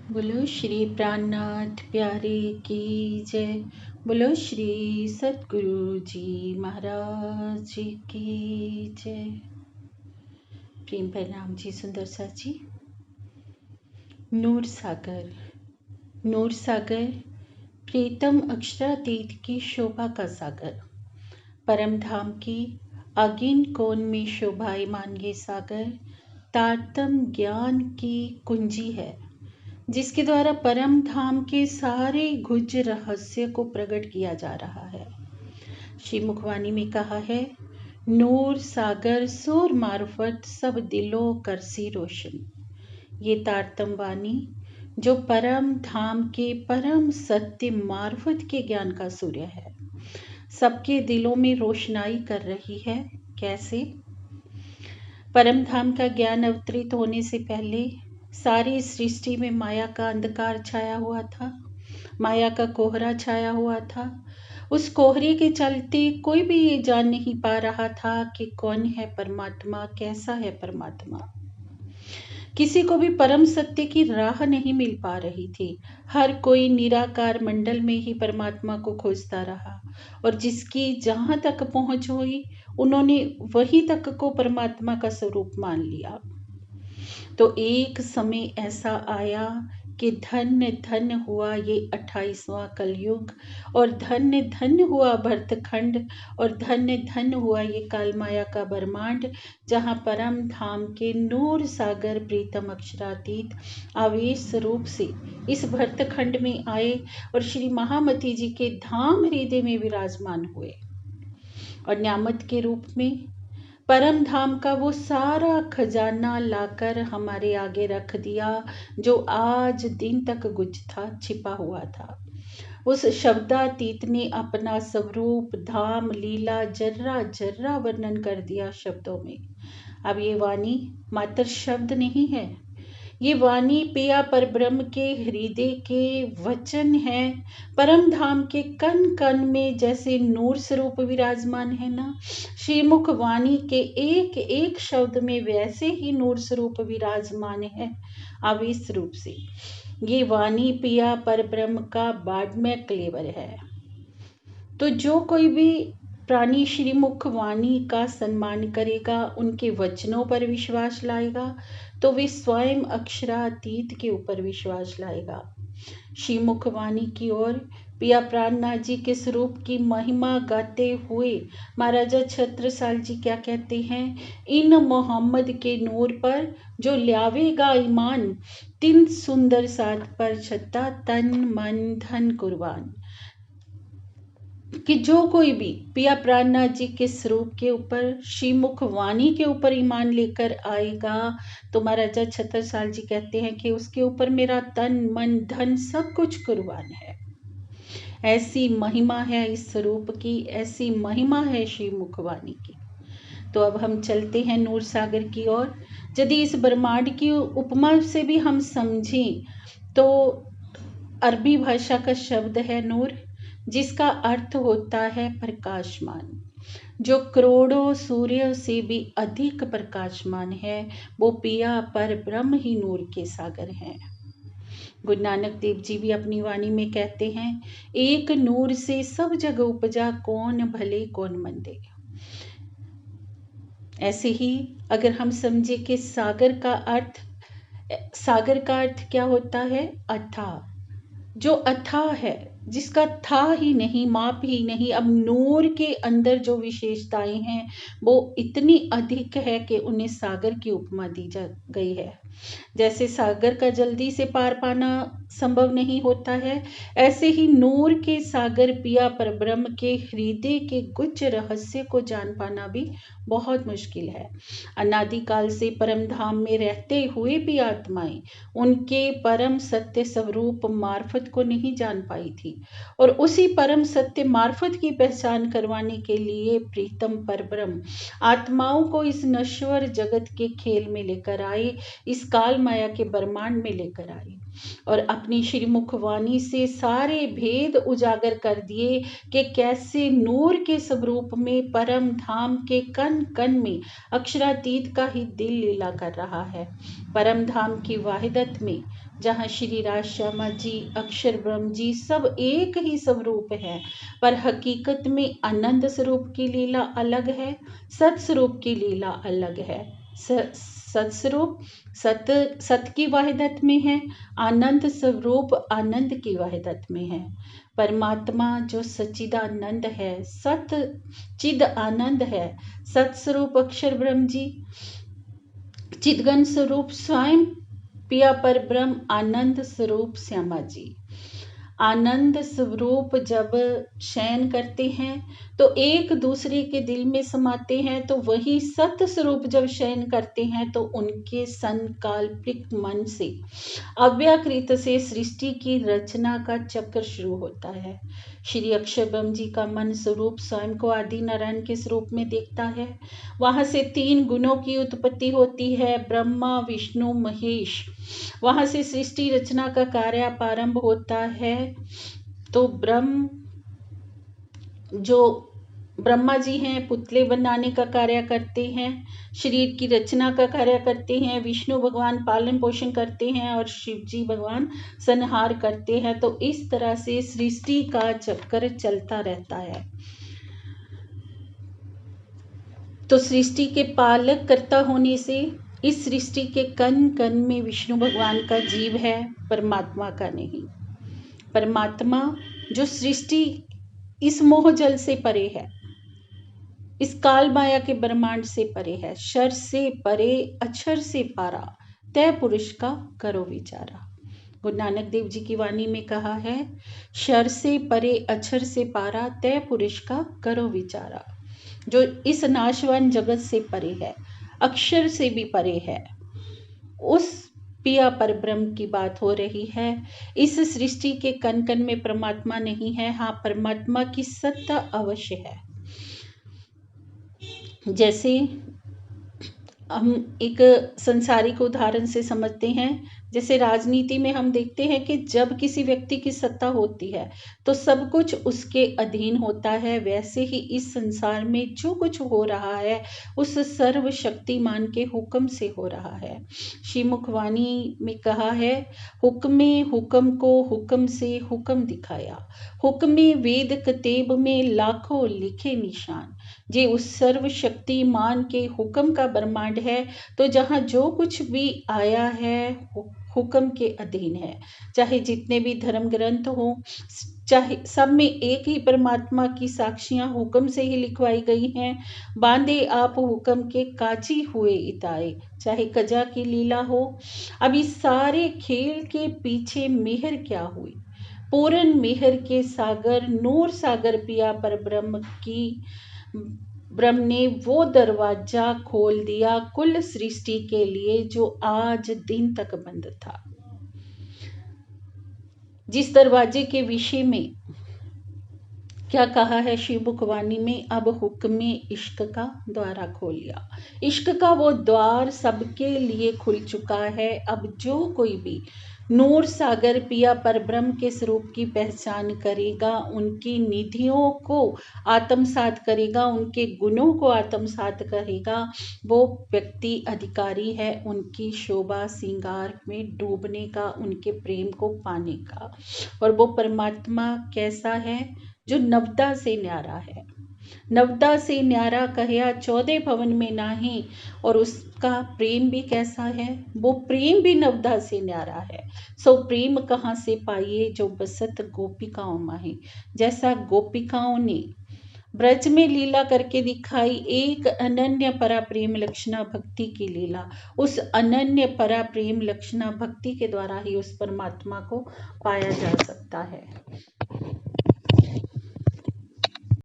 बोलो श्री प्राणनाथ प्यारे की जय। बोलो श्री सतगुरु जी महाराज की जय। प्रेम प्रणाम जी सुंदर सा जी। नूर सागर, नूर सागर प्रीतम अक्षरातीत की शोभा का सागर, परम धाम की आगिन कोन में शोभायमान ये सागर तारतम ज्ञान की कुंजी है, जिसके द्वारा परम धाम के सारे गुह्य रहस्य को प्रकट किया जा रहा है। श्री मुखवाणी में कहा है, नूर सागर सूर मार्फत सब दिलों करसी रोशन। ये तारतम वाणी जो परम धाम के परम सत्य मार्फत के ज्ञान का सूर्य है, सबके दिलों में रोशनाई कर रही है। कैसे? परम धाम का ज्ञान अवतरित होने से पहले सारी सृष्टि में माया का अंधकार छाया हुआ था, माया का कोहरा छाया हुआ था। उस कोहरे के चलते कोई भी ये जान नहीं पा रहा था कि कौन है परमात्मा, कैसा है परमात्मा। किसी को भी परम सत्य की राह नहीं मिल पा रही थी। हर कोई निराकार मंडल में ही परमात्मा को खोजता रहा, और जिसकी जहां तक पहुंच हुई उन्होंने वहीं तक को परमात्मा का स्वरूप मान लिया। तो एक समय ऐसा आया कि धन्य धन्य हुआ ये 28वां कलयुग, और धन्य धन्य हुआ भरतखंड, और धन्य धन्य हुआ ये काल माया का ब्रह्मांड, जहाँ परम धाम के नूर सागर प्रीतम अक्षरातीत आवेश रूप से इस भरतखंड में आए और श्री महामती जी के धाम हृदय में विराजमान हुए, और न्यामत के रूप में परम धाम का वो सारा खजाना लाकर हमारे आगे रख दिया, जो आज दिन तक गुज था, छिपा हुआ था। उस शब्दातीत ने अपना स्वरूप, धाम, लीला जर्रा जर्रा वर्णन कर दिया शब्दों में। अब ये वाणी मात्र शब्द नहीं है, ये वाणी पिया पर ब्रह्म के हृदय के वचन है। परम धाम के कण कण में जैसे नूर स्वरूप विराजमान है ना, श्रीमुख वाणी के एक एक शब्द में वैसे ही नूर स्वरूप विराजमान है आवेश रूप से। ये वाणी पिया पर ब्रह्म का बाडमय क्लेवर है। तो जो कोई भी प्राणी श्रीमुख वाणी का सम्मान करेगा, उनके वचनों पर विश्वास लाएगा, तो वे स्वयं अक्षरातीत के ऊपर विश्वास लाएगा। श्रीमुख वाणी की ओर पिया प्राणनाथ जी के स्वरूप की महिमा गाते हुए महाराजा छत्रसाल जी क्या कहते हैं? इन मोहम्मद के नूर पर जो ल्यावेगा ईमान, तिन सुंदर साथ पर छत्ता तन मन धन कुर्बान। कि जो कोई भी पिया प्राणनाथ जी के स्वरूप के ऊपर, श्रीमुख वाणी के ऊपर ईमान लेकर आएगा, तो महाराजा छत्रसाल जी कहते हैं कि उसके ऊपर मेरा तन मन धन सब कुछ कुर्बान है। ऐसी महिमा है इस स्वरूप की, ऐसी महिमा है श्रीमुख वाणी की। तो अब हम चलते हैं नूर सागर की ओर। यदि इस ब्रह्मांड की उपमा से भी हम समझें तो अरबी भाषा का शब्द है नूर, जिसका अर्थ होता है प्रकाशमान। जो करोड़ों सूर्य से भी अधिक प्रकाशमान है, वो पिया पर ब्रह्म ही नूर के सागर हैं। गुरु नानक देव जी भी अपनी वाणी में कहते हैं, एक नूर से सब जग उपजा, कौन भले कौन मंदे। ऐसे ही अगर हम समझे कि सागर का अर्थ क्या होता है? अथाह। जो अथाह है, जिसका था ही नहीं, माप ही नहीं। अब नूर के अंदर जो विशेषताएं हैं वो इतनी अधिक है कि उन्हें सागर की उपमा दी जा गई है। जैसे सागर का जल्दी से पार पाना संभव नहीं होता है, ऐसे ही नूर के सागर पिया पर ब्रह्म के हृदय के गुच्छ रहस्य को जान पाना भी बहुत मुश्किल है। अनादिकाल से परम धाम में रहते हुए भी आत्माएं उनके परम सत्य स्वरूप मार्फत को नहीं जान पाई थी, और उसी परम सत्य मार्फत की पहचान करवाने के लिए प्रीतम परब्रह्म आत्माओं को इस नश्वर जगत के खेल में लेकर आए, इस काल माया के ब्रह्मांड में लेकर आए, और अपनी श्री मुखवाणी से सारे भेद उजागर कर दिए कि कैसे नूर के स्वरूप में परम धाम के कण कण में अक्षरातीत का ही दिल लीला कर रहा है। परम धाम की वाहिदत में जहाँ श्री राज श्यामा जी, अक्षर ब्रह्म जी सब एक ही स्वरूप है, पर हकीकत में आनंद स्वरूप की लीला अलग है, सत स्वरूप की लीला अलग है। सत्स्वरूप सत की वाहिदत में है, आनंद स्वरूप आनंद की वाहिदत में है। परमात्मा जो सच्चिदानंद है, सत चिद आनंद है, सत्स्वरूप अक्षर ब्रह्म जी, चिदघन स्वरूप स्वयं पिया पर ब्रह्म, आनंद स्वरूप श्यामा जी। आनंद स्वरूप जब शयन करते हैं तो एक दूसरे के दिल में समाते हैं, तो वही सत्य स्वरूप जब शयन करते हैं तो उनके संकल्पिक मन से अव्याकृत से सृष्टि की रचना का चक्र शुरू होता है। श्री अक्षर ब्रह्म जी का मन स्वरूप स्वयं को आदि नारायण के स्वरूप में देखता है। वहां से 3 गुणों की उत्पत्ति होती है, ब्रह्मा विष्णु महेश। वहां से सृष्टि रचना का कार्य प्रारंभ होता है। तो ब्रह्मा जी हैं, पुतले बनाने का कार्य करते हैं, शरीर की रचना का कार्य करते हैं, विष्णु भगवान पालन पोषण करते हैं और शिव जी भगवान संहार करते हैं। तो इस तरह से सृष्टि का चक्कर चलता रहता है। तो सृष्टि के पालक कर्ता होने से इस सृष्टि के कण कण में विष्णु भगवान का जीव है, परमात्मा का नहीं। परमात्मा जो सृष्टि इस मोह जल से परे है, इस काल माया के ब्रह्मांड से परे है, शर से परे अक्षर से पारा, तय पुरुष का करो विचारा। गुरु नानक देव जी की वाणी में कहा है, शर से परे अक्षर से पारा, तय पुरुष का करो विचारा। जो इस नाशवान जगत से परे है, अक्षर से भी परे है, उस पिया पर ब्रह्म की बात हो रही है। इस सृष्टि के कण कण में परमात्मा नहीं है। हाँ, परमात्मा की सत्ता अवश्य है। जैसे हम एक संसारिक उदाहरण से समझते हैं, जैसे राजनीति में हम देखते हैं कि जब किसी व्यक्ति की सत्ता होती है तो सब कुछ उसके अधीन होता है। वैसे ही इस संसार में जो कुछ हो रहा है उस सर्वशक्तिमान के हुक्म से हो रहा है। श्री मुखवाणी में कहा है, हुक्मे हुक्म को हुक्म से हुक्म दिखाया, हुक्मे वेद कतेब में लाखों लिखे निशान। जे उस सर्वशक्तिमान के हुक्म का ब्रह्मांड है, तो जहाँ जो कुछ भी आया है हुक्म के अधीन है। चाहे जितने भी धर्म ग्रंथ हो, चाहे सब में एक ही परमात्मा की साक्षियां हुक्म से ही लिखवाई गई हैं। बांधे आप हुक्म के काजी हुए इताए, चाहे कजा की लीला हो। अब इस सारे खेल के पीछे मेहर क्या हुई? पूर्ण मेहर के सागर नूर सागर पिया पर ब्रह्म ने वो दरवाजा खोल दिया कुल सृष्टि के लिए जो आज दिन तक बंद था। जिस दरवाजे के विषय में क्या कहा है शिव मुखवाणी में, अब हुक्मे इश्क का द्वारा खोल लिया। इश्क का वो द्वार सबके लिए खुल चुका है। अब जो कोई भी नूर सागर पिया पर ब्रह्म के स्वरूप की पहचान करेगा, उनकी निधियों को आत्मसात करेगा, उनके गुणों को आत्मसात करेगा, वो व्यक्ति अधिकारी है उनकी शोभा श्रृंगार में डूबने का, उनके प्रेम को पाने का। और वो परमात्मा कैसा है? जो नवदा से न्यारा है। नवदा से न्यारा कहया 14 भवन में नाही। और उसका प्रेम भी कैसा है? वो प्रेम भी नवदा से न्यारा है। सो प्रेम कहाँ से पाइए? जो बसत गोपिकाओं माहे। जैसा गोपिकाओं ने ब्रज में लीला करके दिखाई एक अनन्य परा प्रेम लक्षणा भक्ति की लीला, उस अनन्य परा प्रेम लक्षणा भक्ति के द्वारा ही उस परमात्मा को पाया जा सकता है।